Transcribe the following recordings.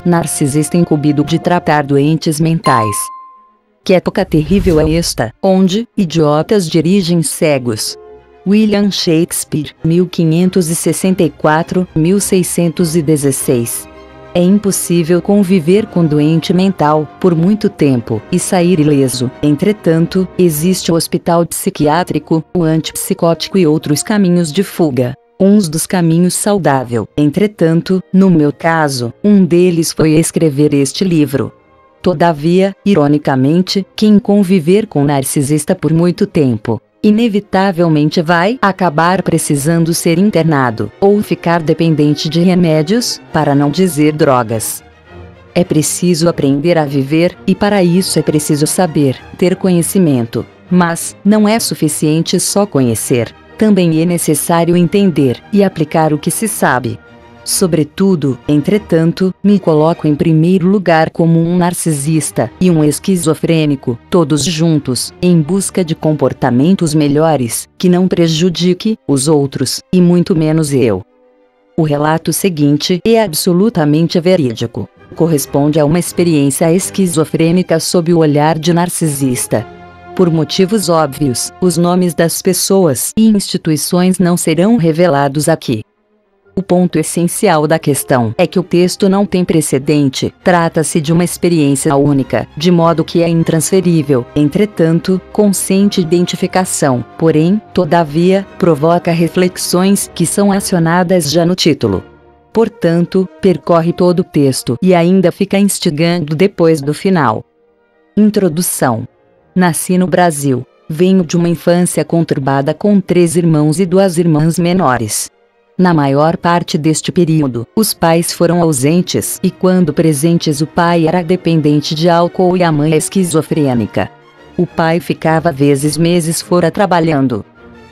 Narcisista incumbido de tratar doentes mentais. Que época terrível é esta, onde idiotas dirigem cegos. William Shakespeare, 1564-1616. É impossível conviver com doente mental por muito tempo e sair ileso. Entretanto, existe o hospital psiquiátrico, o antipsicótico e outros caminhos de fuga. Uns dos caminhos saudável. Entretanto, no meu caso, um deles foi escrever este livro. Todavia, ironicamente, quem conviver com um narcisista por muito tempo, inevitavelmente vai acabar precisando ser internado, ou ficar dependente de remédios, para não dizer drogas. É preciso aprender a viver, e para isso é preciso saber, ter conhecimento. Mas, não é suficiente só conhecer. Também é necessário entender e aplicar o que se sabe. Sobretudo, entretanto, me coloco em primeiro lugar como um narcisista e um esquizofrênico, todos juntos, em busca de comportamentos melhores, que não prejudique os outros, e muito menos eu. O relato seguinte é absolutamente verídico. Corresponde a uma experiência esquizofrênica sob o olhar de narcisista. Por motivos óbvios, os nomes das pessoas e instituições não serão revelados aqui. O ponto essencial da questão é que o texto não tem precedente, trata-se de uma experiência única, de modo que é intransferível, entretanto, consente identificação, porém, todavia, provoca reflexões que são acionadas já no título. Portanto, percorre todo o texto e ainda fica instigando depois do final. Introdução. Nasci no Brasil. Venho de uma infância conturbada com 3 irmãos e 2 irmãs menores. Na maior parte deste período, os pais foram ausentes e quando presentes o pai era dependente de álcool e a mãe esquizofrênica. O pai ficava meses fora trabalhando.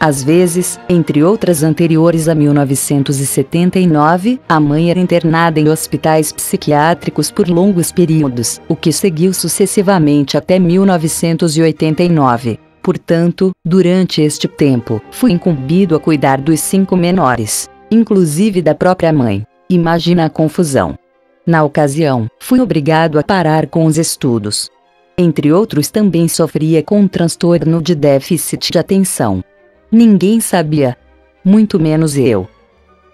Às vezes, entre outras anteriores a 1979, a mãe era internada em hospitais psiquiátricos por longos períodos, o que seguiu sucessivamente até 1989. Portanto, durante este tempo, fui incumbido a cuidar dos 5 menores, inclusive da própria mãe. Imagina a confusão. Na ocasião, fui obrigado a parar com os estudos. Entre outros, também sofria com um transtorno de déficit de atenção. Ninguém sabia. Muito menos eu.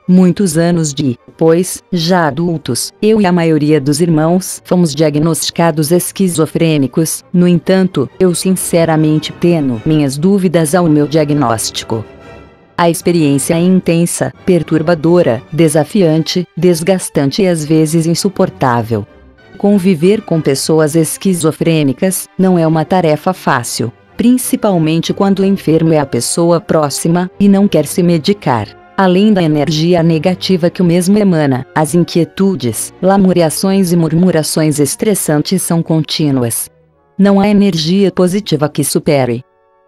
Muitos anos depois, já adultos, eu e a maioria dos irmãos fomos diagnosticados esquizofrênicos. No entanto, eu sinceramente tenho minhas dúvidas ao meu diagnóstico. A experiência é intensa, perturbadora, desafiante, desgastante e às vezes insuportável. Conviver com pessoas esquizofrênicas não é uma tarefa fácil. Principalmente quando o enfermo é a pessoa próxima e não quer se medicar. Além da energia negativa que o mesmo emana, as inquietudes, lamuriações e murmurações estressantes são contínuas. Não há energia positiva que supere.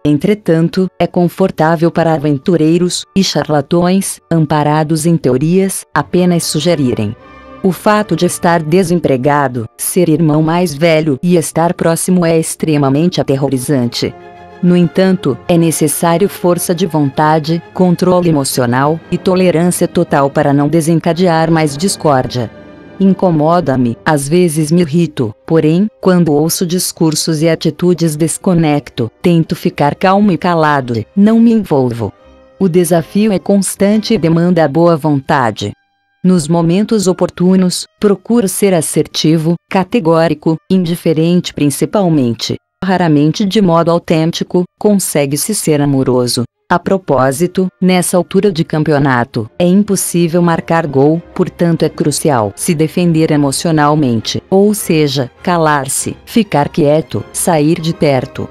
Entretanto, é confortável para aventureiros e charlatões, amparados em teorias, apenas sugerirem. O fato de estar desempregado, ser irmão mais velho e estar próximo é extremamente aterrorizante. No entanto, é necessário força de vontade, controle emocional e tolerância total para não desencadear mais discórdia. Incomoda-me, às vezes me irrito, porém, quando ouço discursos e atitudes desconecto, tento ficar calmo e calado, não me envolvo. O desafio é constante e demanda a boa vontade. Nos momentos oportunos, procuro ser assertivo, categórico, indiferente principalmente. Raramente de modo autêntico, consegue-se ser amoroso. A propósito, nessa altura de campeonato, é impossível marcar gol, portanto é crucial se defender emocionalmente, ou seja, calar-se, ficar quieto, sair de perto.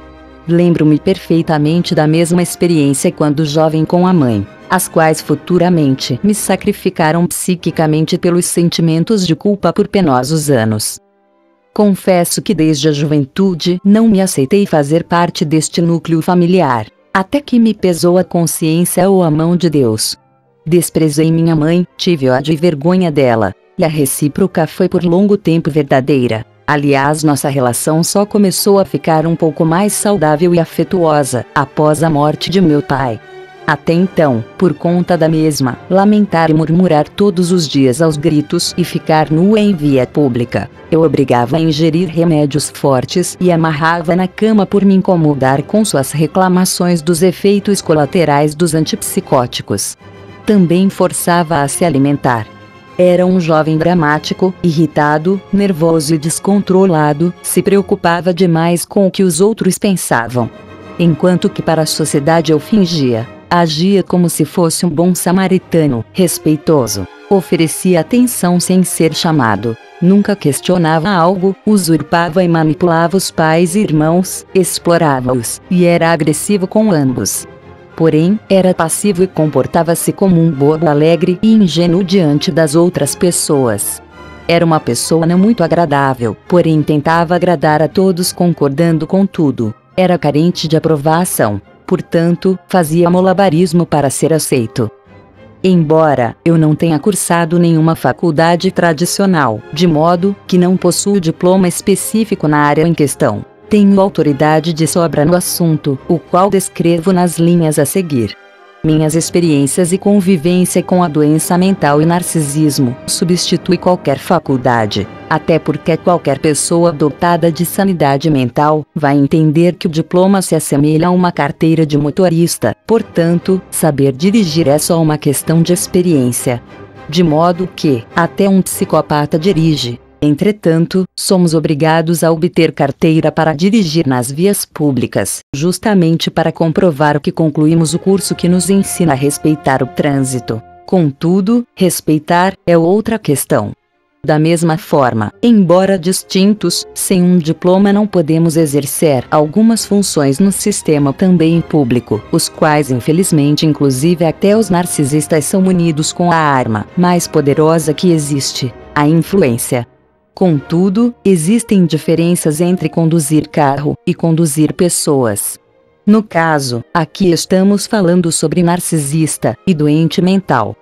Lembro-me perfeitamente da mesma experiência quando jovem com a mãe, as quais futuramente me sacrificaram psiquicamente pelos sentimentos de culpa por penosos anos. Confesso que desde a juventude não me aceitei fazer parte deste núcleo familiar, até que me pesou a consciência ou a mão de Deus. Desprezei minha mãe, tive ódio e vergonha dela, e a recíproca foi por longo tempo verdadeira. Aliás, nossa relação só começou a ficar um pouco mais saudável e afetuosa após a morte de meu pai. Até então, por conta da mesma, lamentar e murmurar todos os dias aos gritos e ficar nua em via pública, eu obrigava a ingerir remédios fortes e amarrava na cama por me incomodar com suas reclamações dos efeitos colaterais dos antipsicóticos. Também forçava a se alimentar. Era um jovem dramático, irritado, nervoso e descontrolado, se preocupava demais com o que os outros pensavam. Enquanto que para a sociedade eu fingia. Agia como se fosse um bom samaritano, respeitoso. Oferecia atenção sem ser chamado. Nunca questionava algo, usurpava e manipulava os pais e irmãos, explorava-os, e era agressivo com ambos. Porém, era passivo e comportava-se como um bobo alegre e ingênuo diante das outras pessoas. Era uma pessoa não muito agradável, porém tentava agradar a todos concordando com tudo. Era carente de aprovação. Portanto, fazia malabarismo para ser aceito. Embora eu não tenha cursado nenhuma faculdade tradicional, de modo que não possuo diploma específico na área em questão, tenho autoridade de sobra no assunto, o qual descrevo nas linhas a seguir. Minhas experiências e convivência com a doença mental e narcisismo substitui qualquer faculdade, até porque qualquer pessoa dotada de sanidade mental vai entender que o diploma se assemelha a uma carteira de motorista, portanto, saber dirigir é só uma questão de experiência. De modo que, até um psicopata dirige. Entretanto, somos obrigados a obter carteira para dirigir nas vias públicas, justamente para comprovar que concluímos o curso que nos ensina a respeitar o trânsito. Contudo, respeitar é outra questão. Da mesma forma, embora distintos, sem um diploma não podemos exercer algumas funções no sistema também público, os quais infelizmente inclusive até os narcisistas são munidos com a arma mais poderosa que existe, a influência. Contudo, existem diferenças entre conduzir carro e conduzir pessoas. No caso, aqui estamos falando sobre narcisista e doente mental.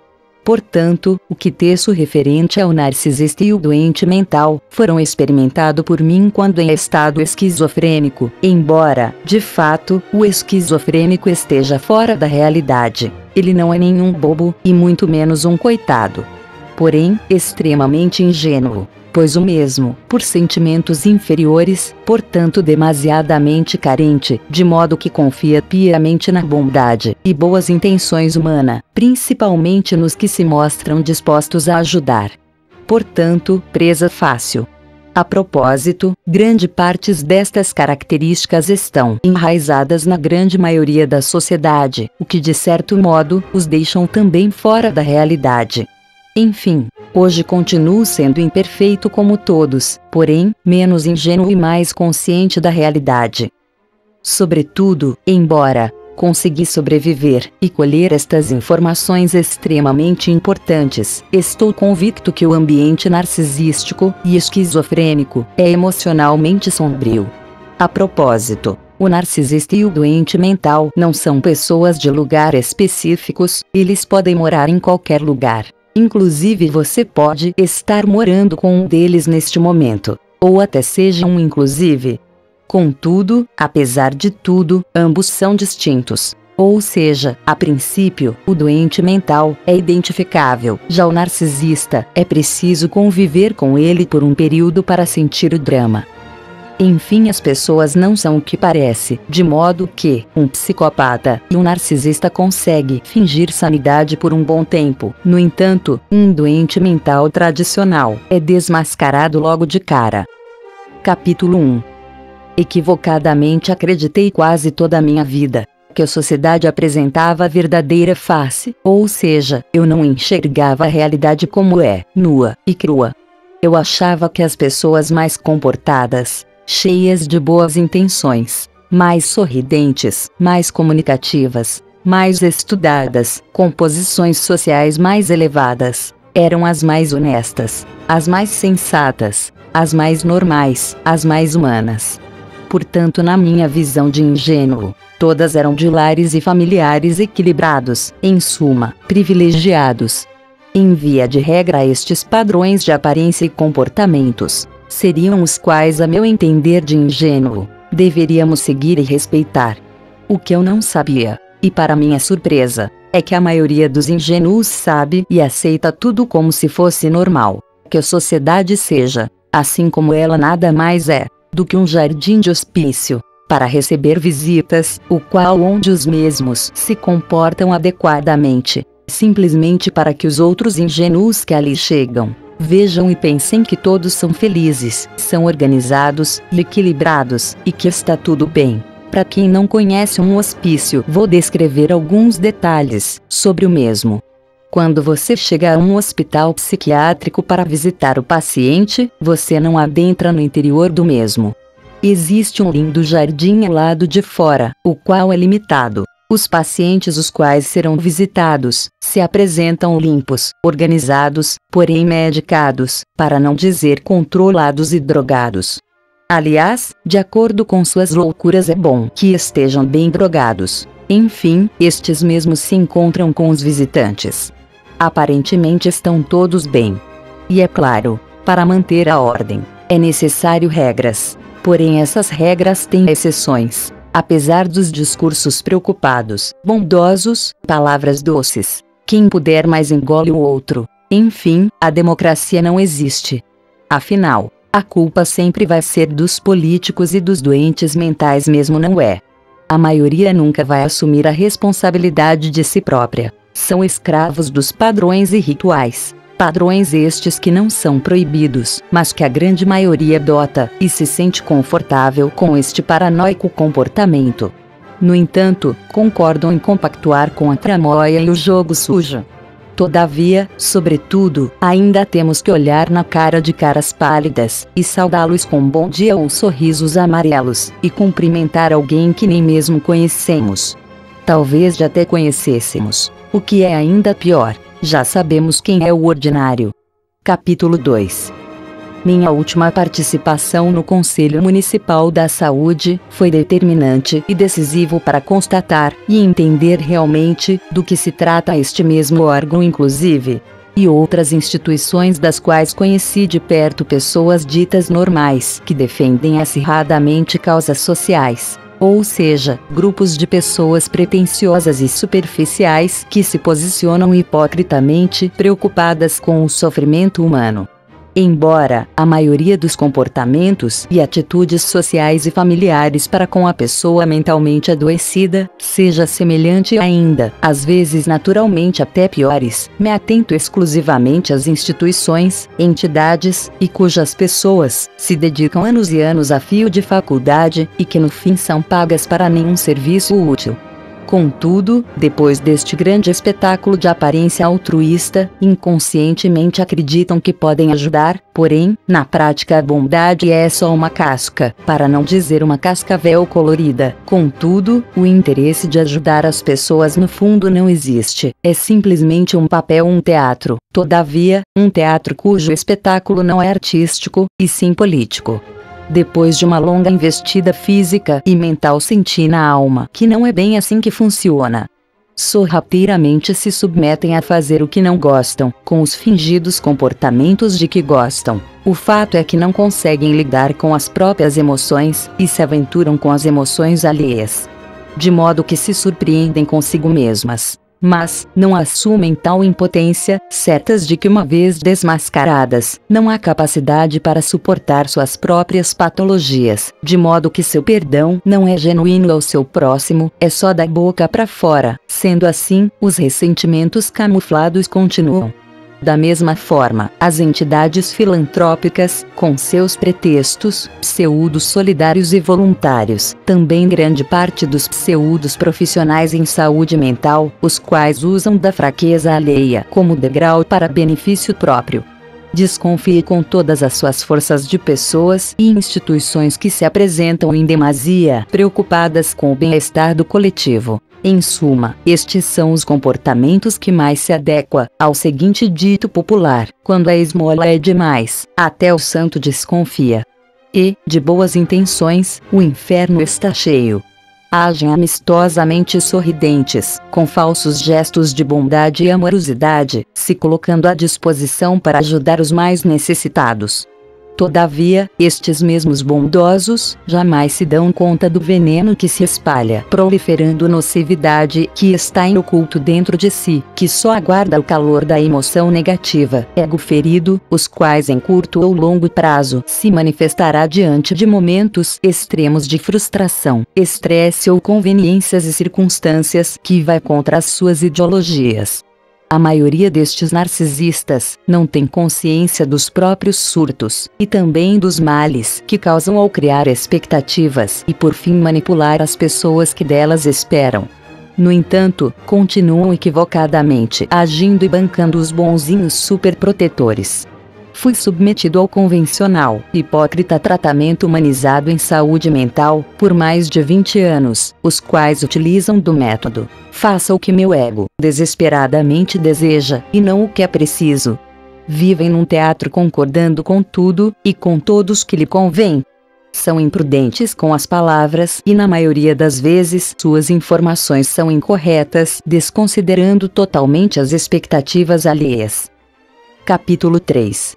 Portanto, o que teço referente ao narcisista e o doente mental foram experimentados por mim quando em estado esquizofrênico, embora, de fato, o esquizofrênico esteja fora da realidade. Ele não é nenhum bobo, e muito menos um coitado. Porém, extremamente ingênuo. Pois o mesmo, por sentimentos inferiores, portanto demasiadamente carente, de modo que confia piamente na bondade e boas intenções humanas, principalmente nos que se mostram dispostos a ajudar. Portanto, presa fácil. A propósito, grande parte destas características estão enraizadas na grande maioria da sociedade, o que de certo modo os deixam também fora da realidade. Enfim, hoje continuo sendo imperfeito como todos, porém, menos ingênuo e mais consciente da realidade. Sobretudo, embora consegui sobreviver e colher estas informações extremamente importantes, estou convicto que o ambiente narcisístico e esquizofrênico é emocionalmente sombrio. A propósito, o narcisista e o doente mental não são pessoas de lugar específicos, eles podem morar em qualquer lugar. Inclusive você pode estar morando com um deles neste momento, ou até seja um inclusive. Contudo, apesar de tudo, ambos são distintos. Ou seja, a princípio, o doente mental é identificável, já o narcisista, é preciso conviver com ele por um período para sentir o drama. Enfim, as pessoas não são o que parece, de modo que um psicopata e um narcisista conseguem fingir sanidade por um bom tempo. No entanto, um doente mental tradicional é desmascarado logo de cara. Capítulo 1. Equivocadamente acreditei quase toda a minha vida que a sociedade apresentava a verdadeira face, ou seja, eu não enxergava a realidade como é, nua e crua. Eu achava que as pessoas mais comportadas, cheias de boas intenções, mais sorridentes, mais comunicativas, mais estudadas, com posições sociais mais elevadas, eram as mais honestas, as mais sensatas, as mais normais, as mais humanas. Portanto, na minha visão de ingênuo, todas eram de lares e familiares equilibrados, em suma, privilegiados. Em via de regra, estes padrões de aparência e comportamentos seriam os quais, a meu entender de ingênuo, deveríamos seguir e respeitar. O que eu não sabia, e para minha surpresa, é que a maioria dos ingênuos sabe e aceita tudo como se fosse normal, que a sociedade seja, assim como ela nada mais é, do que um jardim de hospício, para receber visitas, o qual onde os mesmos se comportam adequadamente, simplesmente para que os outros ingênuos que ali chegam, vejam e pensem que todos são felizes, são organizados e equilibrados, e que está tudo bem. Para quem não conhece um hospício, vou descrever alguns detalhes sobre o mesmo. Quando você chega a um hospital psiquiátrico para visitar o paciente, você não adentra no interior do mesmo. Existe um lindo jardim ao lado de fora, o qual é limitado. Os pacientes os quais serão visitados, se apresentam limpos, organizados, porém medicados, para não dizer controlados e drogados. Aliás, de acordo com suas loucuras, é bom que estejam bem drogados. Enfim, estes mesmos se encontram com os visitantes. Aparentemente estão todos bem. E é claro, para manter a ordem, é necessário regras. Porém, essas regras têm exceções. Apesar dos discursos preocupados, bondosos, palavras doces. Quem puder mais engole o outro. Enfim, a democracia não existe. Afinal, a culpa sempre vai ser dos políticos e dos doentes mentais mesmo, não é? A maioria nunca vai assumir a responsabilidade de si própria. São escravos dos padrões e rituais. Padrões estes que não são proibidos, mas que a grande maioria adota e se sente confortável com este paranoico comportamento. No entanto, concordam em compactuar com a tramóia e o jogo sujo. Todavia, sobretudo, ainda temos que olhar na cara de caras pálidas, e saudá-los com um bom dia ou sorrisos amarelos, e cumprimentar alguém que nem mesmo conhecemos. Talvez já até conhecêssemos. O que é ainda pior, já sabemos quem é o ordinário. Capítulo 2. Minha última participação no Conselho Municipal da Saúde foi determinante e decisivo para constatar e entender realmente do que se trata este mesmo órgão, inclusive, e outras instituições das quais conheci de perto pessoas ditas normais que defendem acirradamente causas sociais. Ou seja, grupos de pessoas pretensiosas e superficiais que se posicionam hipocritamente preocupadas com o sofrimento humano. Embora a maioria dos comportamentos e atitudes sociais e familiares para com a pessoa mentalmente adoecida seja semelhante ainda, às vezes naturalmente até piores, me atento exclusivamente às instituições, entidades, e cujas pessoas se dedicam anos e anos a fio de faculdade, e que no fim são pagas para nenhum serviço útil. Contudo, depois deste grande espetáculo de aparência altruísta, inconscientemente acreditam que podem ajudar, porém, na prática a bondade é só uma casca, para não dizer uma cascavel colorida. Contudo, o interesse de ajudar as pessoas no fundo não existe, é simplesmente um papel, um teatro. Todavia, um teatro cujo espetáculo não é artístico, e sim político. Depois de uma longa investida física e mental, senti na alma que não é bem assim que funciona. Sorrateiramente se submetem a fazer o que não gostam, com os fingidos comportamentos de que gostam. O fato é que não conseguem lidar com as próprias emoções, e se aventuram com as emoções alheias. De modo que se surpreendem consigo mesmas. Mas, não assumem tal impotência, certas de que uma vez desmascaradas, não há capacidade para suportar suas próprias patologias, de modo que seu perdão não é genuíno ao seu próximo, é só da boca para fora. Sendo assim, os ressentimentos camuflados continuam. Da mesma forma, as entidades filantrópicas, com seus pretextos, pseudos solidários e voluntários, também grande parte dos pseudos profissionais em saúde mental, os quais usam da fraqueza alheia como degrau para benefício próprio. Desconfie com todas as suas forças de pessoas e instituições que se apresentam em demasia preocupadas com o bem-estar do coletivo. Em suma, estes são os comportamentos que mais se adequam ao seguinte dito popular: quando a esmola é demais, até o santo desconfia. e, de boas intenções, o inferno está cheio. Agem amistosamente sorridentes, com falsos gestos de bondade e amorosidade, se colocando à disposição para ajudar os mais necessitados. Todavia, estes mesmos bondosos jamais se dão conta do veneno que se espalha, proliferando nocividade que está oculto dentro de si, que só aguarda o calor da emoção negativa, ego ferido, os quais em curto ou longo prazo se manifestará diante de momentos extremos de frustração, estresse ou conveniências e circunstâncias que vai contra as suas ideologias. A maioria destes narcisistas não tem consciência dos próprios surtos, e também dos males que causam ao criar expectativas e por fim manipular as pessoas que delas esperam. No entanto, continuam equivocadamente agindo e bancando os bonzinhos superprotetores. Fui submetido ao convencional, hipócrita tratamento humanizado em saúde mental, por mais de 20 anos, os quais utilizam do método "faça o que meu ego desesperadamente deseja, e não o que é preciso". Vivem num teatro concordando com tudo, e com todos que lhe convém. São imprudentes com as palavras e na maioria das vezes suas informações são incorretas, desconsiderando totalmente as expectativas alheias. Capítulo 3.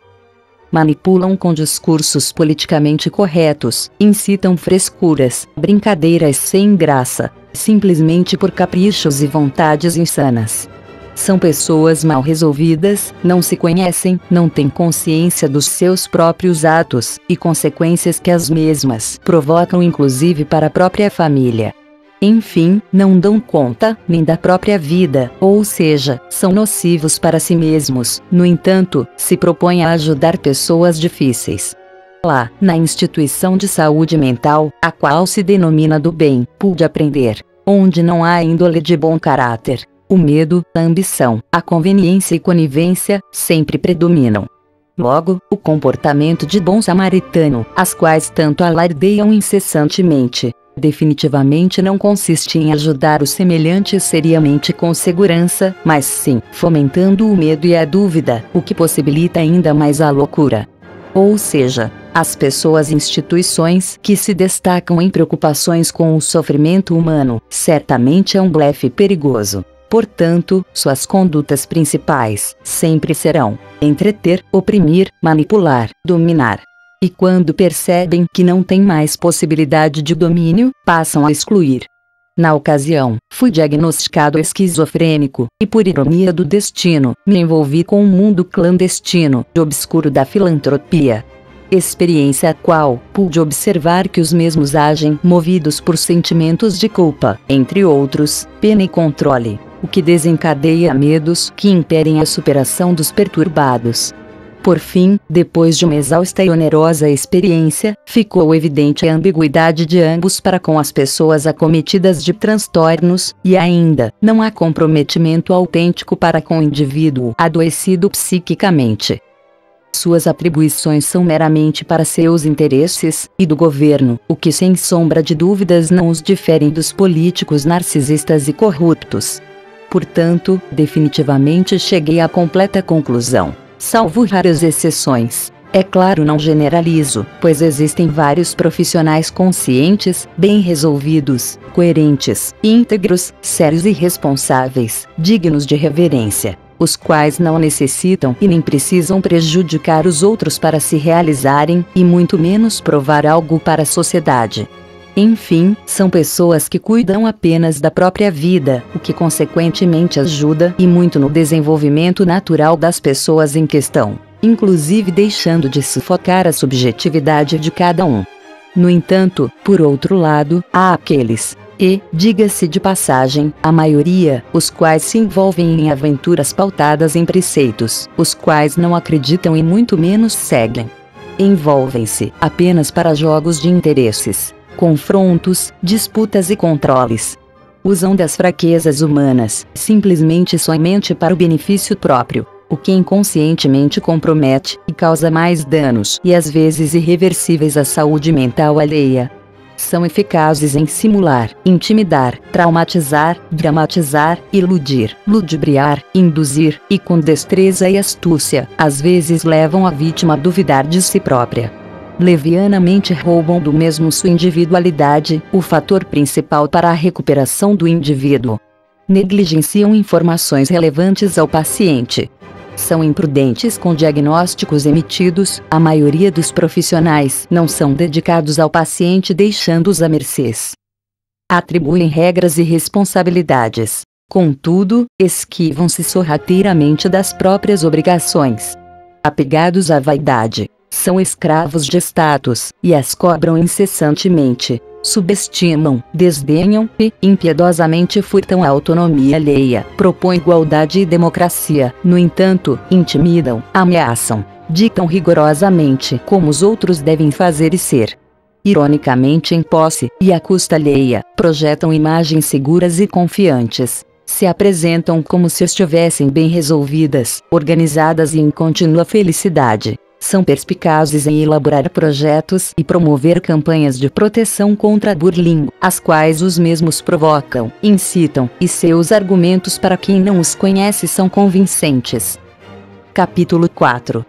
Manipulam com discursos politicamente corretos, incitam frescuras, brincadeiras sem graça, simplesmente por caprichos e vontades insanas. São pessoas mal resolvidas, não se conhecem, não têm consciência dos seus próprios atos, e consequências que as mesmas provocam inclusive para a própria família. Enfim, não dão conta nem da própria vida, ou seja, são nocivos para si mesmos. No entanto, se propõem a ajudar pessoas difíceis. Lá, na instituição de saúde mental, a qual se denomina do bem, pude aprender, onde não há índole de bom caráter, o medo, a ambição, a conveniência e conivência sempre predominam. Logo, o comportamento de bom samaritano, as quais tanto alardeiam incessantemente, definitivamente não consiste em ajudar o semelhante seriamente com segurança, mas sim fomentando o medo e a dúvida, o que possibilita ainda mais a loucura. Ou seja, as pessoas e instituições que se destacam em preocupações com o sofrimento humano, certamente é um blefe perigoso. Portanto, suas condutas principais sempre serão entreter, oprimir, manipular, dominar. E quando percebem que não têm mais possibilidade de domínio, passam a excluir. Na ocasião, fui diagnosticado esquizofrênico, e por ironia do destino, me envolvi com um mundo clandestino e obscuro da filantropia. Experiência a qual pude observar que os mesmos agem movidos por sentimentos de culpa, entre outros, pena e controle, o que desencadeia medos que impedem a superação dos perturbados. Por fim, depois de uma exausta e onerosa experiência, ficou evidente a ambiguidade de ambos para com as pessoas acometidas de transtornos, e ainda, não há comprometimento autêntico para com o indivíduo adoecido psiquicamente. Suas atribuições são meramente para seus interesses, e do governo, o que sem sombra de dúvidas não os diferem dos políticos narcisistas e corruptos. Portanto, definitivamente cheguei à completa conclusão. Salvo raras exceções. É claro, não generalizo, pois existem vários profissionais conscientes, bem resolvidos, coerentes, íntegros, sérios e responsáveis, dignos de reverência, os quais não necessitam e nem precisam prejudicar os outros para se realizarem, e muito menos provar algo para a sociedade. Enfim, são pessoas que cuidam apenas da própria vida, o que consequentemente ajuda e muito no desenvolvimento natural das pessoas em questão, inclusive deixando de sufocar a subjetividade de cada um. No entanto, por outro lado, há aqueles, e, diga-se de passagem, a maioria, os quais se envolvem em aventuras pautadas em preceitos, os quais não acreditam e muito menos seguem. Envolvem-se apenas para jogos de interesses, confrontos, disputas e controles. Usam das fraquezas humanas, simplesmente e somente para o benefício próprio, o que inconscientemente compromete e causa mais danos e às vezes irreversíveis à saúde mental alheia. São eficazes em simular, intimidar, traumatizar, dramatizar, iludir, ludibriar, induzir, e com destreza e astúcia, às vezes levam a vítima a duvidar de si própria. levianamente roubam do mesmo sua individualidade, o fator principal para a recuperação do indivíduo. Negligenciam informações relevantes ao paciente. São imprudentes com diagnósticos emitidos, a maioria dos profissionais não são dedicados ao paciente deixando-os à mercês. Atribuem regras e responsabilidades. Contudo, esquivam-se sorrateiramente das próprias obrigações. Apegados à vaidade, são escravos de status, e as cobram incessantemente. Subestimam, desdenham e, impiedosamente furtam a autonomia alheia, propõem igualdade e democracia, no entanto, intimidam, ameaçam, ditam rigorosamente como os outros devem fazer e ser. Ironicamente em posse, e à custa alheia, projetam imagens seguras e confiantes. Se apresentam como se estivessem bem resolvidas, organizadas e em contínua felicidade. São perspicazes em elaborar projetos e promover campanhas de proteção contra bullying, as quais os mesmos provocam, incitam, e seus argumentos para quem não os conhece são convincentes. Capítulo 4.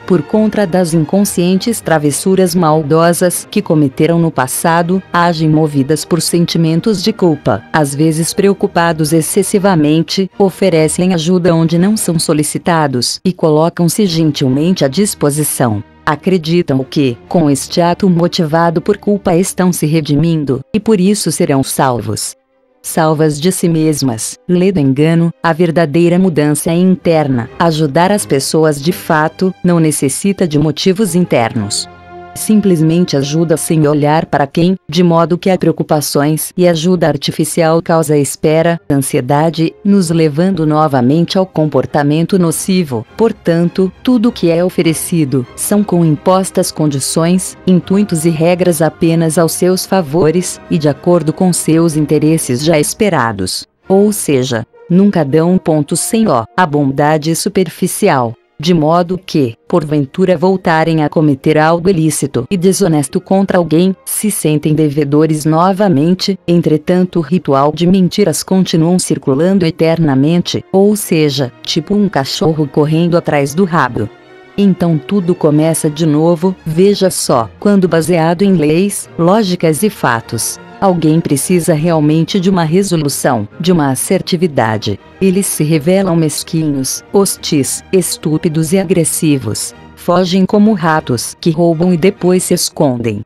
Por conta das inconscientes travessuras maldosas que cometeram no passado, agem movidas por sentimentos de culpa, às vezes preocupados excessivamente, oferecem ajuda onde não são solicitados e colocam-se gentilmente à disposição. Acreditam que, com este ato motivado por culpa, estão se redimindo, e por isso serão salvos. Salvas de si mesmas, lê do engano, a verdadeira mudança é interna. Ajudar as pessoas de fato, não necessita de motivos internos. Simplesmente ajuda sem olhar para quem, de modo que há preocupações e ajuda artificial causa espera, ansiedade, nos levando novamente ao comportamento nocivo. Portanto, tudo que é oferecido, são com impostas condições, intuitos e regras apenas aos seus favores, e de acordo com seus interesses já esperados. Ou seja, nunca dão um ponto sem ó, a bondade superficial. De modo que, porventura voltarem a cometer algo ilícito e desonesto contra alguém, se sentem devedores novamente. Entretanto, o ritual de mentiras continuam circulando eternamente, ou seja, tipo um cachorro correndo atrás do rabo. Então tudo começa de novo, veja só, quando baseado em leis, lógicas e fatos. Alguém precisa realmente de uma resolução, de uma assertividade. Eles se revelam mesquinhos, hostis, estúpidos e agressivos. Fogem como ratos que roubam e depois se escondem.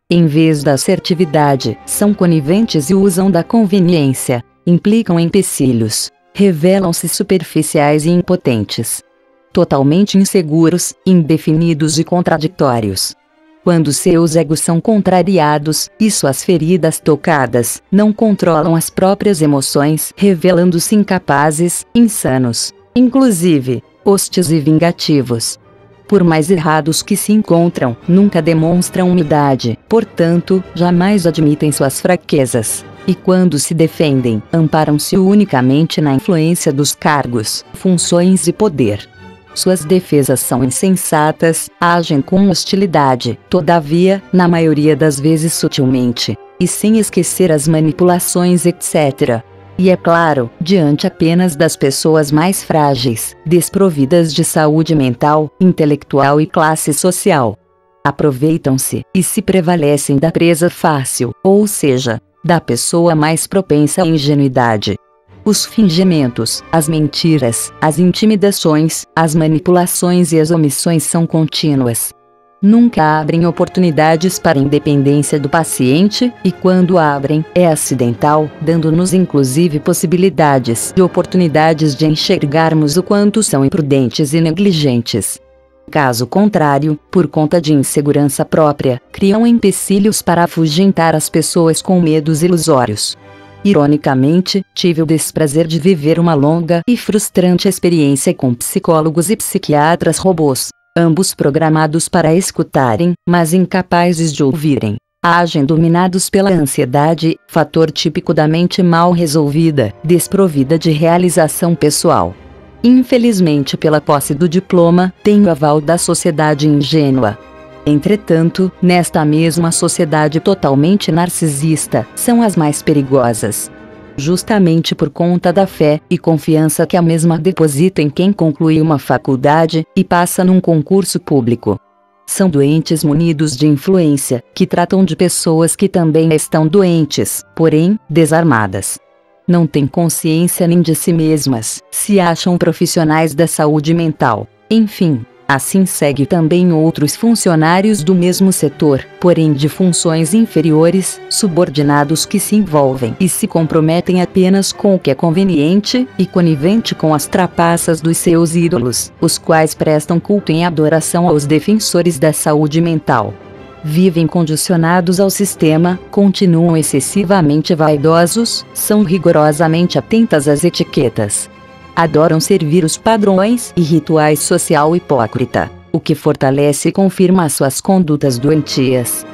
Em vez da assertividade, são coniventes e usam da conveniência. Implicam empecilhos. Revelam-se superficiais e impotentes. Totalmente inseguros, indefinidos e contraditórios. Quando seus egos são contrariados, e suas feridas tocadas, não controlam as próprias emoções, revelando-se incapazes, insanos, inclusive, hostis e vingativos. Por mais errados que se encontram, nunca demonstram humildade, portanto, jamais admitem suas fraquezas. E quando se defendem, amparam-se unicamente na influência dos cargos, funções e poder. Suas defesas são insensatas, agem com hostilidade, todavia, na maioria das vezes sutilmente, e sem esquecer as manipulações etc. E é claro, diante apenas das pessoas mais frágeis, desprovidas de saúde mental, intelectual e classe social. Aproveitam-se, e se prevalecem da presa fácil, ou seja, da pessoa mais propensa à ingenuidade. Os fingimentos, as mentiras, as intimidações, as manipulações e as omissões são contínuas. Nunca abrem oportunidades para a independência do paciente, e quando abrem, é acidental, dando-nos inclusive possibilidades e oportunidades de enxergarmos o quanto são imprudentes e negligentes. Caso contrário, por conta de insegurança própria, criam empecilhos para afugentar as pessoas com medos ilusórios. Ironicamente, tive o desprazer de viver uma longa e frustrante experiência com psicólogos e psiquiatras robôs, ambos programados para escutarem, mas incapazes de ouvirem. Agem dominados pela ansiedade, fator típico da mente mal resolvida, desprovida de realização pessoal. Infelizmente, pela posse do diploma, tenho aval da sociedade ingênua. Entretanto, nesta mesma sociedade totalmente narcisista, são as mais perigosas. Justamente por conta da fé e confiança que a mesma deposita em quem conclui uma faculdade e passa num concurso público. São doentes munidos de influência, que tratam de pessoas que também estão doentes, porém, desarmadas. Não têm consciência nem de si mesmas, se acham profissionais da saúde mental. Enfim, assim segue também outros funcionários do mesmo setor, porém de funções inferiores, subordinados que se envolvem e se comprometem apenas com o que é conveniente, e conivente com as trapaças dos seus ídolos, os quais prestam culto em adoração aos defensores da saúde mental. Vivem condicionados ao sistema, continuam excessivamente vaidosos, são rigorosamente atentas às etiquetas. Adoram servir os padrões e rituais social hipócrita, o que fortalece e confirma as suas condutas doentias.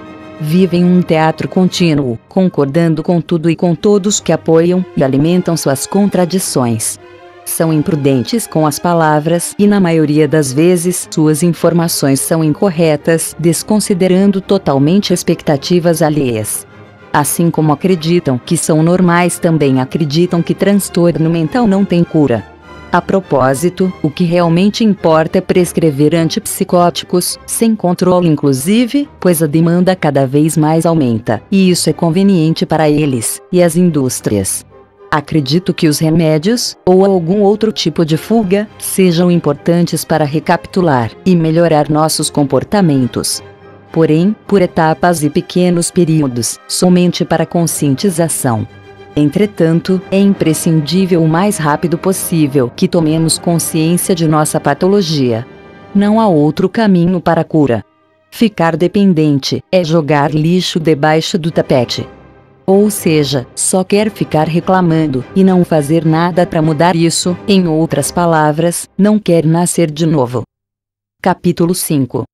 Vivem um teatro contínuo, concordando com tudo e com todos que apoiam e alimentam suas contradições. São imprudentes com as palavras e na maioria das vezes suas informações são incorretas, desconsiderando totalmente expectativas alheias. Assim como acreditam que são normais, também acreditam que transtorno mental não tem cura. A propósito, o que realmente importa é prescrever antipsicóticos, sem controle inclusive, pois a demanda cada vez mais aumenta, e isso é conveniente para eles e as indústrias. Acredito que os remédios, ou algum outro tipo de fuga, sejam importantes para recapitular e melhorar nossos comportamentos. Porém, por etapas e pequenos períodos, somente para conscientização. Entretanto, é imprescindível o mais rápido possível que tomemos consciência de nossa patologia. Não há outro caminho para a cura. Ficar dependente é jogar lixo debaixo do tapete. Ou seja, só quer ficar reclamando e não fazer nada para mudar isso, em outras palavras, não quer nascer de novo. Capítulo 5.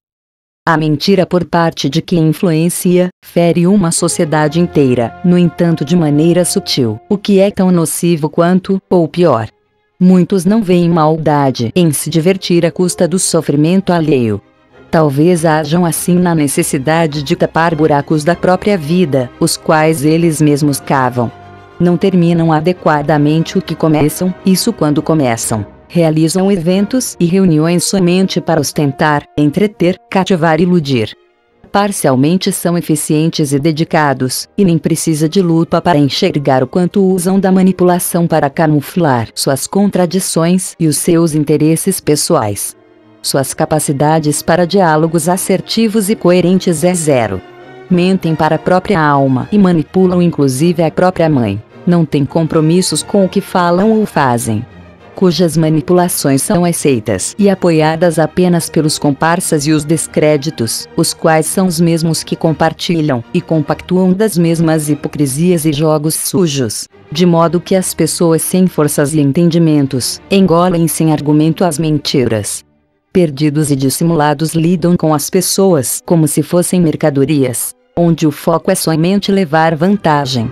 A mentira por parte de quem influencia, fere uma sociedade inteira, no entanto de maneira sutil, o que é tão nocivo quanto, ou pior. Muitos não veem maldade em se divertir à custa do sofrimento alheio. Talvez hajam assim na necessidade de tapar buracos da própria vida, os quais eles mesmos cavam. Não terminam adequadamente o que começam, isso quando começam. Realizam eventos e reuniões somente para ostentar, entreter, cativar e iludir. Parcialmente são eficientes e dedicados, e nem precisa de lupa para enxergar o quanto usam da manipulação para camuflar suas contradições e os seus interesses pessoais. Suas capacidades para diálogos assertivos e coerentes é zero. Mentem para a própria alma e manipulam inclusive a própria mãe. Não têm compromissos com o que falam ou fazem. Cujas manipulações são aceitas e apoiadas apenas pelos comparsas e os descréditos, os quais são os mesmos que compartilham e compactuam das mesmas hipocrisias e jogos sujos, de modo que as pessoas sem forças e entendimentos engolem sem argumento as mentiras. Perdidos e dissimulados lidam com as pessoas como se fossem mercadorias, onde o foco é somente levar vantagem.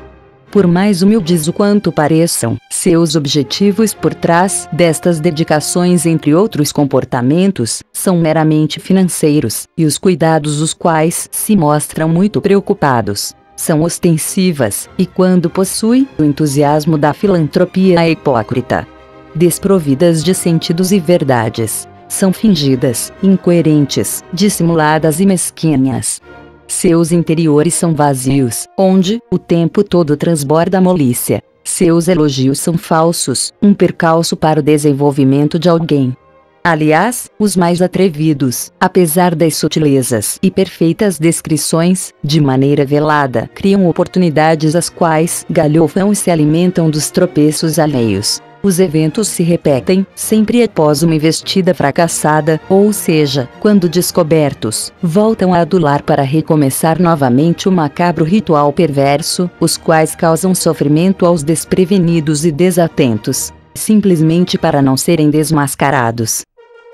Por mais humildes o quanto pareçam, seus objetivos por trás destas dedicações, entre outros comportamentos, são meramente financeiros, e os cuidados os quais se mostram muito preocupados são ostensivas, e quando possuem o entusiasmo da filantropia é hipócrita. Desprovidas de sentidos e verdades. São fingidas, incoerentes, dissimuladas e mesquinhas. Seus interiores são vazios, onde, o tempo todo transborda a malícia. Seus elogios são falsos, um percalço para o desenvolvimento de alguém. Aliás, os mais atrevidos, apesar das sutilezas e perfeitas descrições, de maneira velada, criam oportunidades às quais galhofam e se alimentam dos tropeços alheios. Os eventos se repetem, sempre após uma investida fracassada, ou seja, quando descobertos, voltam a adular para recomeçar novamente o macabro ritual perverso, os quais causam sofrimento aos desprevenidos e desatentos, simplesmente para não serem desmascarados.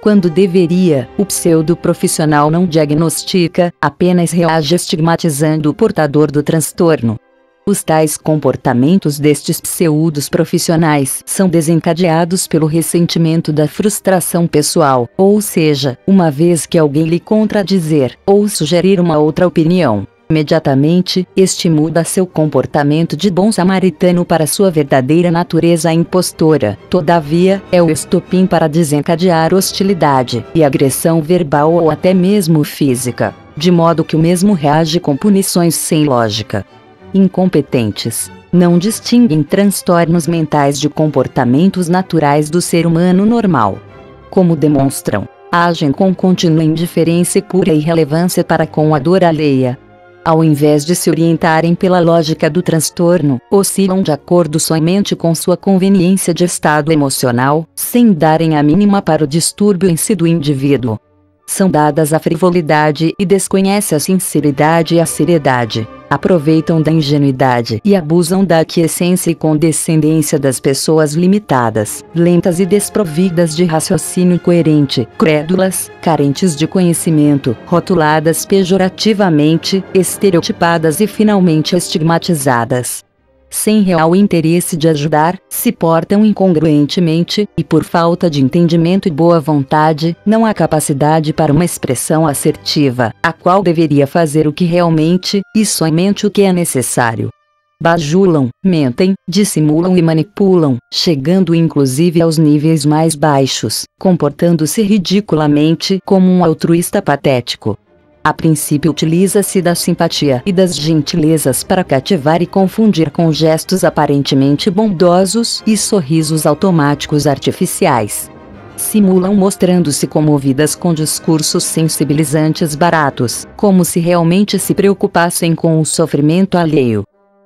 Quando deveria, o pseudo-profissional não diagnostica, apenas reage estigmatizando o portador do transtorno. Os tais comportamentos destes pseudos profissionais são desencadeados pelo ressentimento da frustração pessoal, ou seja, uma vez que alguém lhe contradizer, ou sugerir uma outra opinião, Imediatamente, este muda seu comportamento de bom samaritano para sua verdadeira natureza impostora. Todavia, é o estopim para desencadear hostilidade e agressão verbal ou até mesmo física, de modo que o mesmo reage com punições sem lógica. Incompetentes não distinguem transtornos mentais de comportamentos naturais do ser humano normal. Como demonstram, agem com contínua indiferença e pura irrelevância para com a dor alheia. Ao invés de se orientarem pela lógica do transtorno, oscilam de acordo somente com sua conveniência de estado emocional, sem darem a mínima para o distúrbio em si do indivíduo. São dadas à frivolidade e desconhecem a sinceridade e a seriedade. Aproveitam da ingenuidade e abusam da aquiescência e condescendência das pessoas limitadas, lentas e desprovidas de raciocínio coerente, crédulas, carentes de conhecimento, rotuladas pejorativamente, estereotipadas e finalmente estigmatizadas. Sem real interesse de ajudar, se portam incongruentemente, e por falta de entendimento e boa vontade, não há capacidade para uma expressão assertiva, a qual deveria fazer o que realmente, e somente o que é necessário. Bajulam, mentem, dissimulam e manipulam, chegando inclusive aos níveis mais baixos, comportando-se ridiculamente como um altruísta patético. A princípio utiliza-se da simpatia e das gentilezas para cativar e confundir com gestos aparentemente bondosos e sorrisos automáticos artificiais. Simulam mostrando-se comovidas com discursos sensibilizantes baratos, como se realmente se preocupassem com o sofrimento alheio.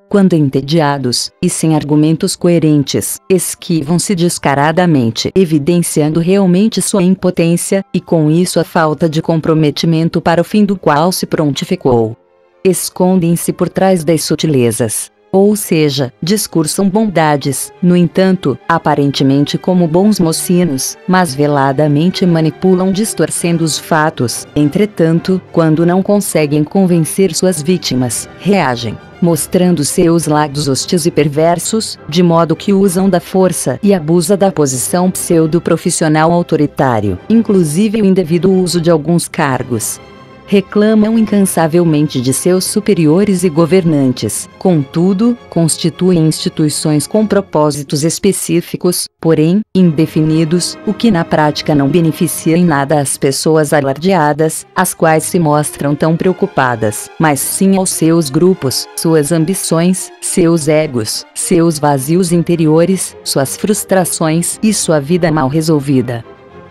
Quando entediados, e sem argumentos coerentes, esquivam-se descaradamente, evidenciando realmente sua impotência, e com isso a falta de comprometimento para o fim do qual se prontificou. Escondem-se por trás das sutilezas. Ou seja, discursam bondades, no entanto, aparentemente como bons mocinhos, mas veladamente manipulam distorcendo os fatos. Entretanto, quando não conseguem convencer suas vítimas, reagem, mostrando seus lados hostis e perversos, de modo que usam da força e abusam da posição pseudo-profissional autoritário, inclusive o indevido uso de alguns cargos. Reclamam incansavelmente de seus superiores e governantes, contudo, constituem instituições com propósitos específicos, porém, indefinidos, o que na prática não beneficia em nada as pessoas alardeadas, as quais se mostram tão preocupadas, mas sim aos seus grupos, suas ambições, seus egos, seus vazios interiores, suas frustrações e sua vida mal resolvida.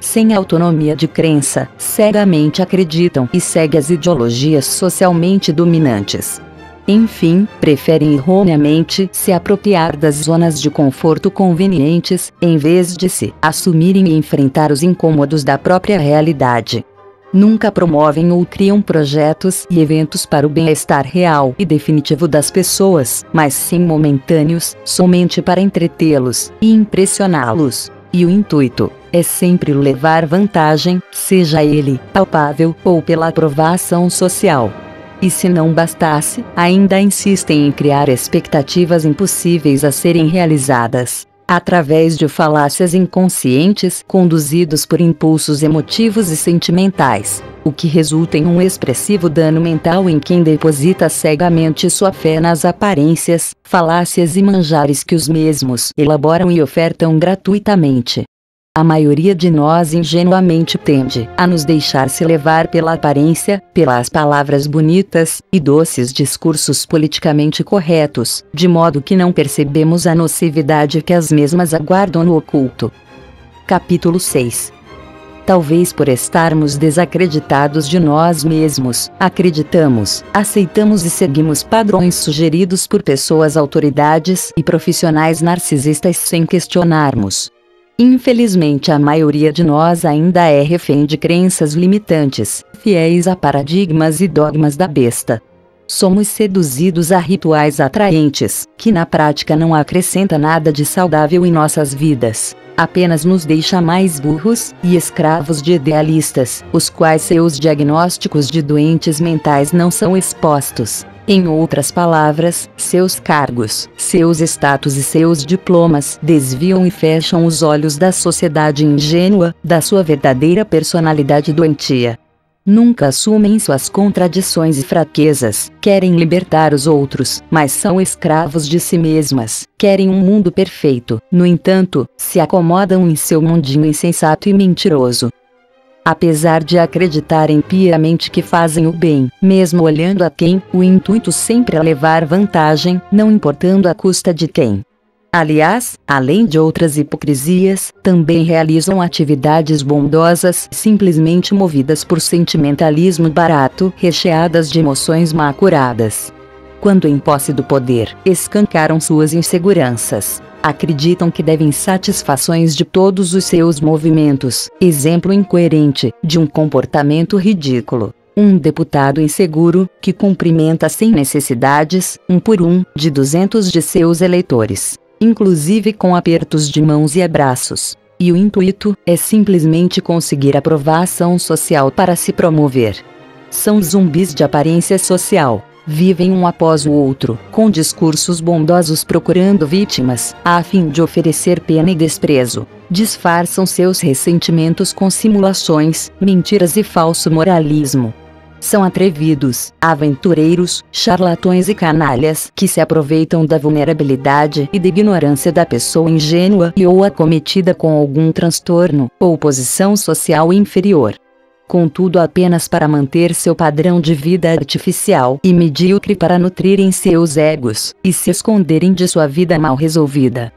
Sem autonomia de crença, cegamente acreditam e seguem as ideologias socialmente dominantes. Enfim, preferem erroneamente se apropriar das zonas de conforto convenientes, em vez de se assumirem e enfrentar os incômodos da própria realidade. Nunca promovem ou criam projetos e eventos para o bem-estar real e definitivo das pessoas, mas sim momentâneos, somente para entretê-los e impressioná-los. E o intuito é sempre levar vantagem, seja ele palpável ou pela aprovação social. E se não bastasse, ainda insistem em criar expectativas impossíveis a serem realizadas, através de falácias inconscientes conduzidos por impulsos emotivos e sentimentais, o que resulta em um expressivo dano mental em quem deposita cegamente sua fé nas aparências, falácias e manjares que os mesmos elaboram e ofertam gratuitamente. A maioria de nós ingenuamente tende a nos deixar-se levar pela aparência, pelas palavras bonitas e doces discursos politicamente corretos, de modo que não percebemos a nocividade que as mesmas aguardam no oculto. Capítulo 6. Talvez por estarmos desacreditados de nós mesmos, acreditamos, aceitamos e seguimos padrões sugeridos por pessoas autoridades e profissionais narcisistas sem questionarmos. Infelizmente a maioria de nós ainda é refém de crenças limitantes, fiéis a paradigmas e dogmas da besta. Somos seduzidos a rituais atraentes, que na prática não acrescenta nada de saudável em nossas vidas, apenas nos deixa mais burros e escravos de idealistas, os quais seus diagnósticos de doentes mentais não são expostos. Em outras palavras, seus cargos, seus status e seus diplomas desviam e fecham os olhos da sociedade ingênua, da sua verdadeira personalidade doentia. Nunca assumem suas contradições e fraquezas, querem libertar os outros, mas são escravos de si mesmas, querem um mundo perfeito, no entanto, se acomodam em seu mundinho insensato e mentiroso. Apesar de acreditarem piamente que fazem o bem, mesmo olhando a quem, o intuito sempre é levar vantagem, não importando a custa de quem. Aliás, além de outras hipocrisias, também realizam atividades bondosas simplesmente movidas por sentimentalismo barato, recheadas de emoções mal-curadas. Quando em posse do poder, escancaram suas inseguranças. Acreditam que devem satisfações de todos os seus movimentos, exemplo incoerente de um comportamento ridículo. Um deputado inseguro, que cumprimenta sem necessidades, um por um, de 200 de seus eleitores, inclusive com apertos de mãos e abraços. E o intuito é simplesmente conseguir aprovação social para se promover. São zumbis de aparência social. Vivem um após o outro, com discursos bondosos procurando vítimas, a fim de oferecer pena e desprezo. Disfarçam seus ressentimentos com simulações, mentiras e falso moralismo. São atrevidos, aventureiros, charlatões e canalhas que se aproveitam da vulnerabilidade e da ignorância da pessoa ingênua e ou acometida com algum transtorno ou posição social inferior. Contudo, apenas para manter seu padrão de vida artificial e medíocre, para nutrirem seus egos e se esconderem de sua vida mal resolvida.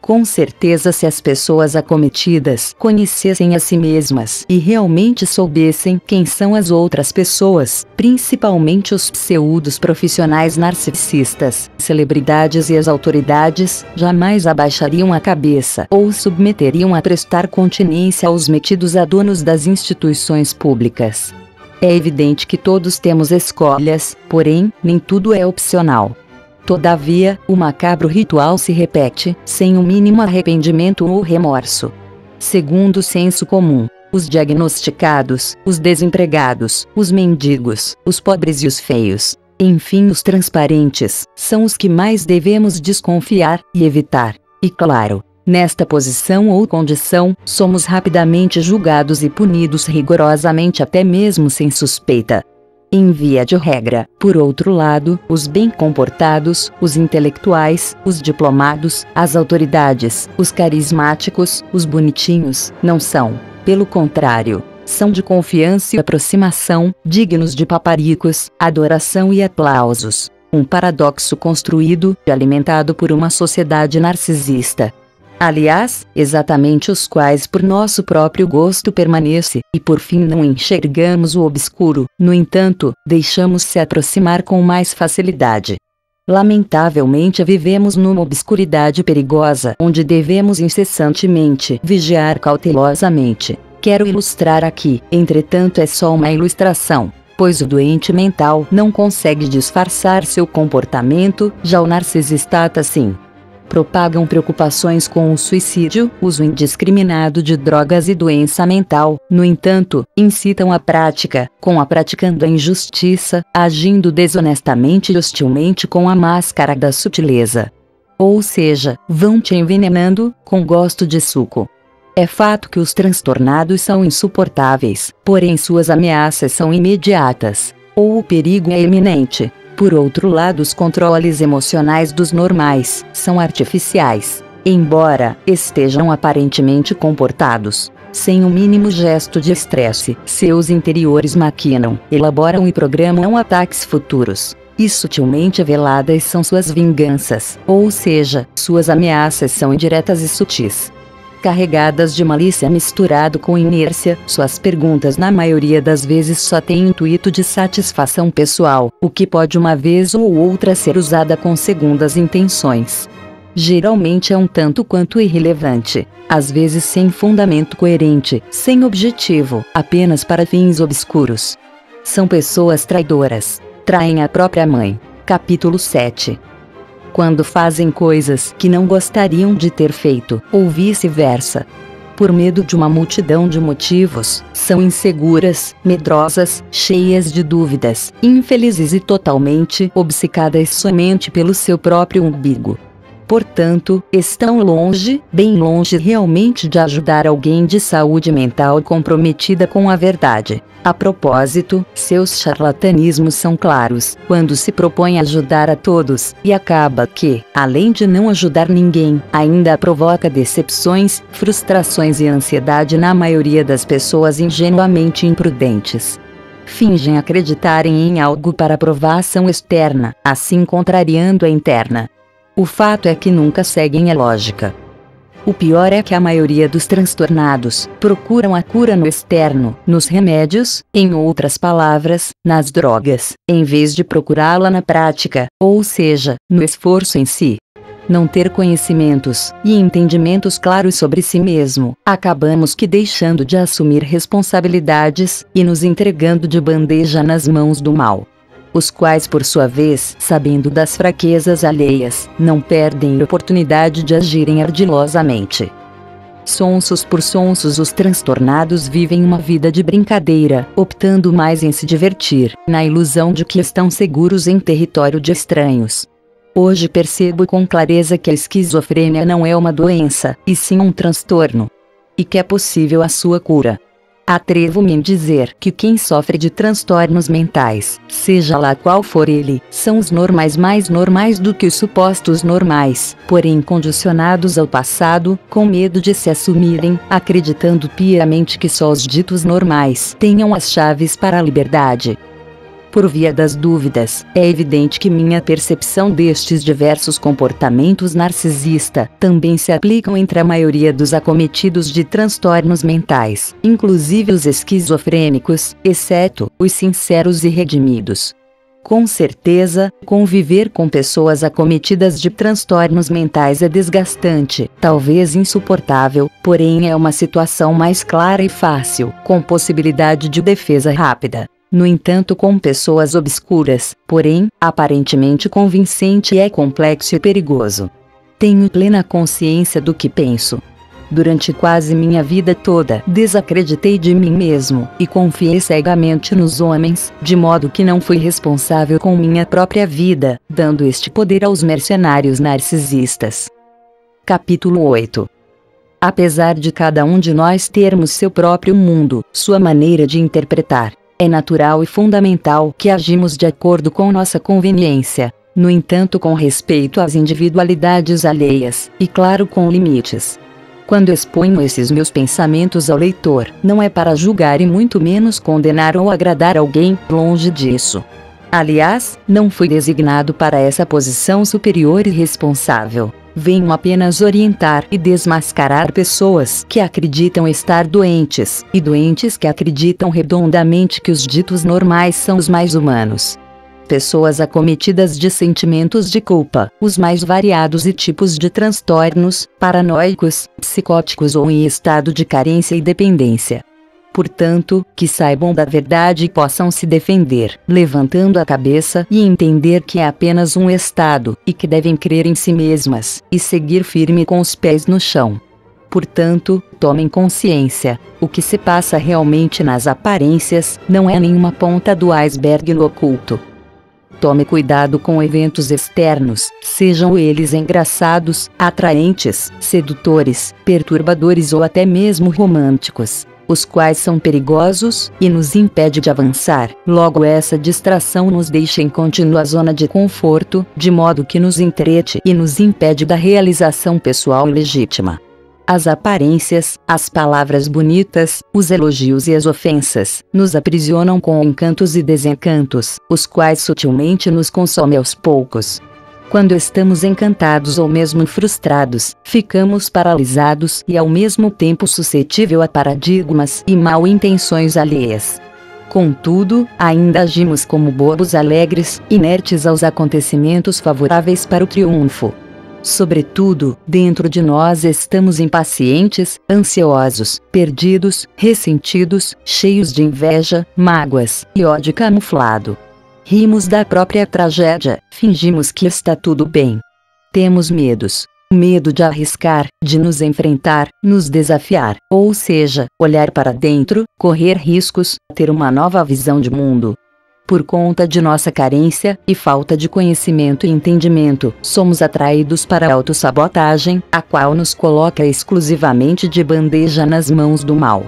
Com certeza, se as pessoas acometidas conhecessem a si mesmas e realmente soubessem quem são as outras pessoas, principalmente os pseudos profissionais narcisistas, celebridades e as autoridades, jamais abaixariam a cabeça ou submeteriam a prestar continência aos metidos a donos das instituições públicas. É evidente que todos temos escolhas, porém, nem tudo é opcional. Todavia, o macabro ritual se repete, sem o mínimo arrependimento ou remorso. Segundo o senso comum, os diagnosticados, os desempregados, os mendigos, os pobres e os feios, enfim os transparentes, são os que mais devemos desconfiar e evitar. E claro, nesta posição ou condição, somos rapidamente julgados e punidos rigorosamente, até mesmo sem suspeita. Em via de regra, por outro lado, os bem comportados, os intelectuais, os diplomados, as autoridades, os carismáticos, os bonitinhos, não são. Pelo contrário, são de confiança e aproximação, dignos de paparicos, adoração e aplausos. Um paradoxo construído e alimentado por uma sociedade narcisista. Aliás, exatamente os quais por nosso próprio gosto permanece, e por fim não enxergamos o obscuro, no entanto, deixamos-se aproximar com mais facilidade. Lamentavelmente vivemos numa obscuridade perigosa, onde devemos incessantemente vigiar cautelosamente. Quero ilustrar aqui, entretanto é só uma ilustração, pois o doente mental não consegue disfarçar seu comportamento, já o narcisista sim. Propagam preocupações com o suicídio, uso indiscriminado de drogas e doença mental, no entanto, incitam a prática, praticando a injustiça, agindo desonestamente e hostilmente com a máscara da sutileza. Ou seja, vão te envenenando, com gosto de suco. É fato que os transtornados são insuportáveis, porém suas ameaças são imediatas, ou o perigo é iminente. Por outro lado, os controles emocionais dos normais são artificiais, embora estejam aparentemente comportados. Sem o mínimo gesto de estresse, seus interiores maquinam, elaboram e programam ataques futuros. E sutilmente veladas são suas vinganças, ou seja, suas ameaças são indiretas e sutis. Carregadas de malícia misturado com inércia, suas perguntas na maioria das vezes só têm intuito de satisfação pessoal, o que pode uma vez ou outra ser usada com segundas intenções. Geralmente é um tanto quanto irrelevante, às vezes sem fundamento coerente, sem objetivo, apenas para fins obscuros. São pessoas traidoras. Traem a própria mãe. Capítulo 7. Quando fazem coisas que não gostariam de ter feito, ou vice-versa. Por medo de uma multidão de motivos, são inseguras, medrosas, cheias de dúvidas, infelizes e totalmente obcecadas somente pelo seu próprio umbigo. portanto, estão longe, bem longe realmente de ajudar alguém de saúde mental comprometida com a verdade. A propósito, seus charlatanismos são claros, quando se propõe ajudar a todos, e acaba que, além de não ajudar ninguém, ainda provoca decepções, frustrações e ansiedade na maioria das pessoas ingenuamente imprudentes. Fingem acreditarem em algo para aprovação externa, assim contrariando a interna. O fato é que nunca seguem a lógica. O pior é que a maioria dos transtornados procuram a cura no externo, nos remédios, em outras palavras, nas drogas, em vez de procurá-la na prática, ou seja, no esforço em si. Não ter conhecimentos e entendimentos claros sobre si mesmo, acabamos que deixando de assumir responsabilidades e nos entregando de bandeja nas mãos do mal. Os quais, por sua vez, sabendo das fraquezas alheias, não perdem a oportunidade de agirem ardilosamente. Sonsos por sonsos, os transtornados vivem uma vida de brincadeira, optando mais em se divertir, na ilusão de que estão seguros em território de estranhos. Hoje percebo com clareza que a esquizofrênia não é uma doença, e sim um transtorno. E que é possível a sua cura. Atrevo-me em dizer que quem sofre de transtornos mentais, seja lá qual for ele, são os normais mais normais do que os supostos normais, porém condicionados ao passado, com medo de se assumirem, acreditando piamente que só os ditos normais tenham as chaves para a liberdade. Por via das dúvidas, é evidente que minha percepção destes diversos comportamentos narcisista também se aplicam entre a maioria dos acometidos de transtornos mentais, inclusive os esquizofrênicos, exceto os sinceros e redimidos. Com certeza, conviver com pessoas acometidas de transtornos mentais é desgastante, talvez insuportável, porém é uma situação mais clara e fácil, com possibilidade de defesa rápida. No entanto, com pessoas obscuras, porém, aparentemente convincente, é complexo e perigoso. Tenho plena consciência do que penso. Durante quase minha vida toda, desacreditei de mim mesmo, e confiei cegamente nos homens, de modo que não fui responsável com minha própria vida, dando este poder aos mercenários narcisistas. Capítulo 8. Apesar de cada um de nós termos seu próprio mundo, sua maneira de interpretar, é natural e fundamental que agimos de acordo com nossa conveniência, no entanto com respeito às individualidades alheias, e claro com limites. Quando exponho esses meus pensamentos ao leitor, não é para julgar e muito menos condenar ou agradar alguém, longe disso. Aliás, não fui designado para essa posição superior e responsável. Venho apenas orientar e desmascarar pessoas que acreditam estar doentes, e doentes que acreditam redondamente que os ditos normais são os mais humanos. Pessoas acometidas de sentimentos de culpa, os mais variados e tipos de transtornos, paranoicos, psicóticos ou em estado de carência e dependência. Portanto, que saibam da verdade e possam se defender, levantando a cabeça e entender que é apenas um estado, e que devem crer em si mesmas, e seguir firme com os pés no chão. Portanto, tomem consciência, o que se passa realmente nas aparências, não é nenhuma ponta do iceberg no oculto. Tome cuidado com eventos externos, sejam eles engraçados, atraentes, sedutores, perturbadores ou até mesmo românticos, os quais são perigosos e nos impede de avançar. Logo, essa distração nos deixa em contínua zona de conforto, de modo que nos entrete e nos impede da realização pessoal legítima. As aparências, as palavras bonitas, os elogios e as ofensas, nos aprisionam com encantos e desencantos, os quais sutilmente nos consomem aos poucos. Quando estamos encantados ou mesmo frustrados, ficamos paralisados e ao mesmo tempo suscetível a paradigmas e mal-intenções alheias. Contudo, ainda agimos como bobos alegres, inertes aos acontecimentos favoráveis para o triunfo. Sobretudo, dentro de nós estamos impacientes, ansiosos, perdidos, ressentidos, cheios de inveja, mágoas e ódio camuflado. Rimos da própria tragédia, fingimos que está tudo bem. Temos medos. Medo de arriscar, de nos enfrentar, nos desafiar, ou seja, olhar para dentro, correr riscos, ter uma nova visão de mundo. Por conta de nossa carência e falta de conhecimento e entendimento, somos atraídos para a autossabotagem, a qual nos coloca exclusivamente de bandeja nas mãos do mal.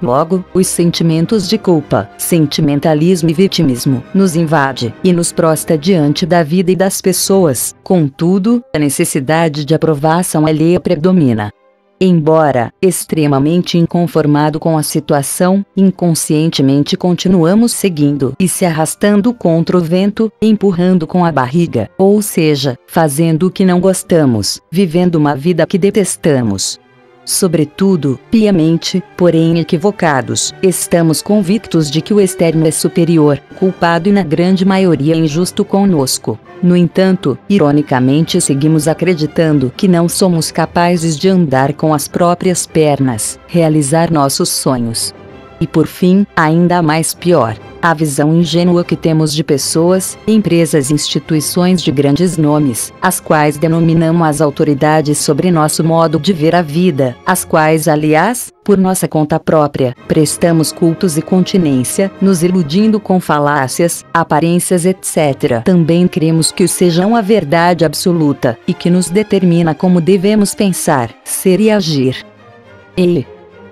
Logo, os sentimentos de culpa, sentimentalismo e vitimismo nos invade e nos prostra diante da vida e das pessoas. Contudo, a necessidade de aprovação alheia predomina. Embora extremamente inconformado com a situação, inconscientemente continuamos seguindo e se arrastando contra o vento, empurrando com a barriga, ou seja, fazendo o que não gostamos, vivendo uma vida que detestamos. Sobretudo, piamente, porém equivocados, estamos convictos de que o externo é superior, culpado e na grande maioria injusto conosco. No entanto, ironicamente seguimos acreditando que não somos capazes de andar com as próprias pernas, realizar nossos sonhos. E por fim, ainda mais pior, a visão ingênua que temos de pessoas, empresas e instituições de grandes nomes, as quais denominamos as autoridades sobre nosso modo de ver a vida, as quais, aliás, por nossa conta própria, prestamos cultos e continência, nos iludindo com falácias, aparências etc. Também cremos que sejam a verdade absoluta, e que nos determina como devemos pensar, ser e agir.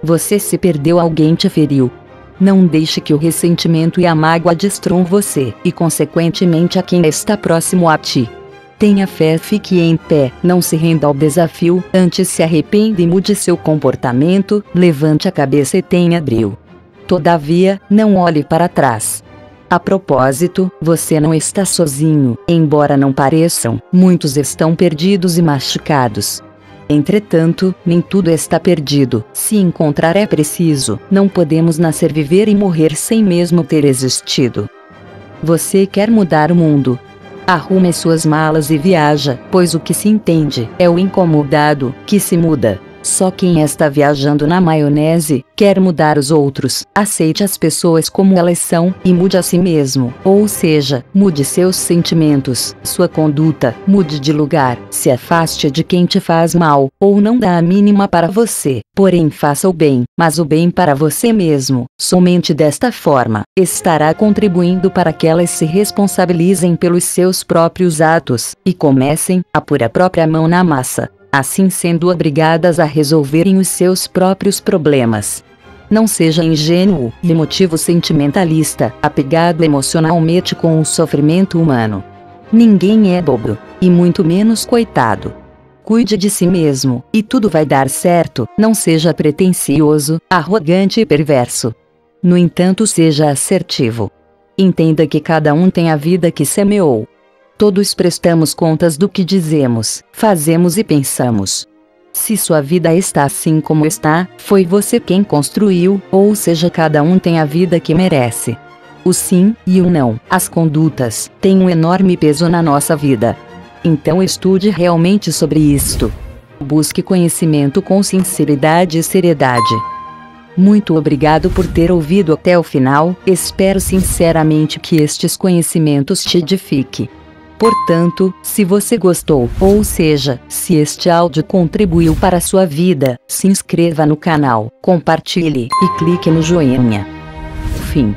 Você se perdeu, alguém te feriu. Não deixe que o ressentimento e a mágoa destruam você, e consequentemente a quem está próximo a ti. Tenha fé, fique em pé, não se renda ao desafio, antes se arrependa e mude seu comportamento, levante a cabeça e tenha brio. Todavia, não olhe para trás. A propósito, você não está sozinho, embora não pareçam, muitos estão perdidos e machucados. Entretanto, nem tudo está perdido. Se encontrar é preciso, não podemos nascer, viver e morrer sem mesmo ter existido. Você quer mudar o mundo? Arrume suas malas e viaja, pois o que se entende é o incomodado, que se muda. Só quem está viajando na maionese, quer mudar os outros. Aceite as pessoas como elas são, e mude a si mesmo. Ou seja, mude seus sentimentos, sua conduta, mude de lugar, se afaste de quem te faz mal, ou não dá a mínima para você. Porém faça o bem, mas o bem para você mesmo. Somente desta forma, estará contribuindo para que elas se responsabilizem pelos seus próprios atos, e comecem a pôr a própria mão na massa, assim sendo obrigadas a resolverem os seus próprios problemas. Não seja ingênuo e emotivo sentimentalista, apegado emocionalmente com o sofrimento humano. Ninguém é bobo, e muito menos coitado. Cuide de si mesmo, e tudo vai dar certo. Não seja pretensioso, arrogante e perverso. No entanto, seja assertivo. Entenda que cada um tem a vida que semeou. Todos prestamos contas do que dizemos, fazemos e pensamos. Se sua vida está assim como está, foi você quem construiu, ou seja, cada um tem a vida que merece. O sim e o não, as condutas, têm um enorme peso na nossa vida. Então estude realmente sobre isto. Busque conhecimento com sinceridade e seriedade. Muito obrigado por ter ouvido até o final, espero sinceramente que estes conhecimentos te edifiquem. Portanto, se você gostou, ou seja, se este áudio contribuiu para a sua vida, se inscreva no canal, compartilhe, e clique no joinha. Fim.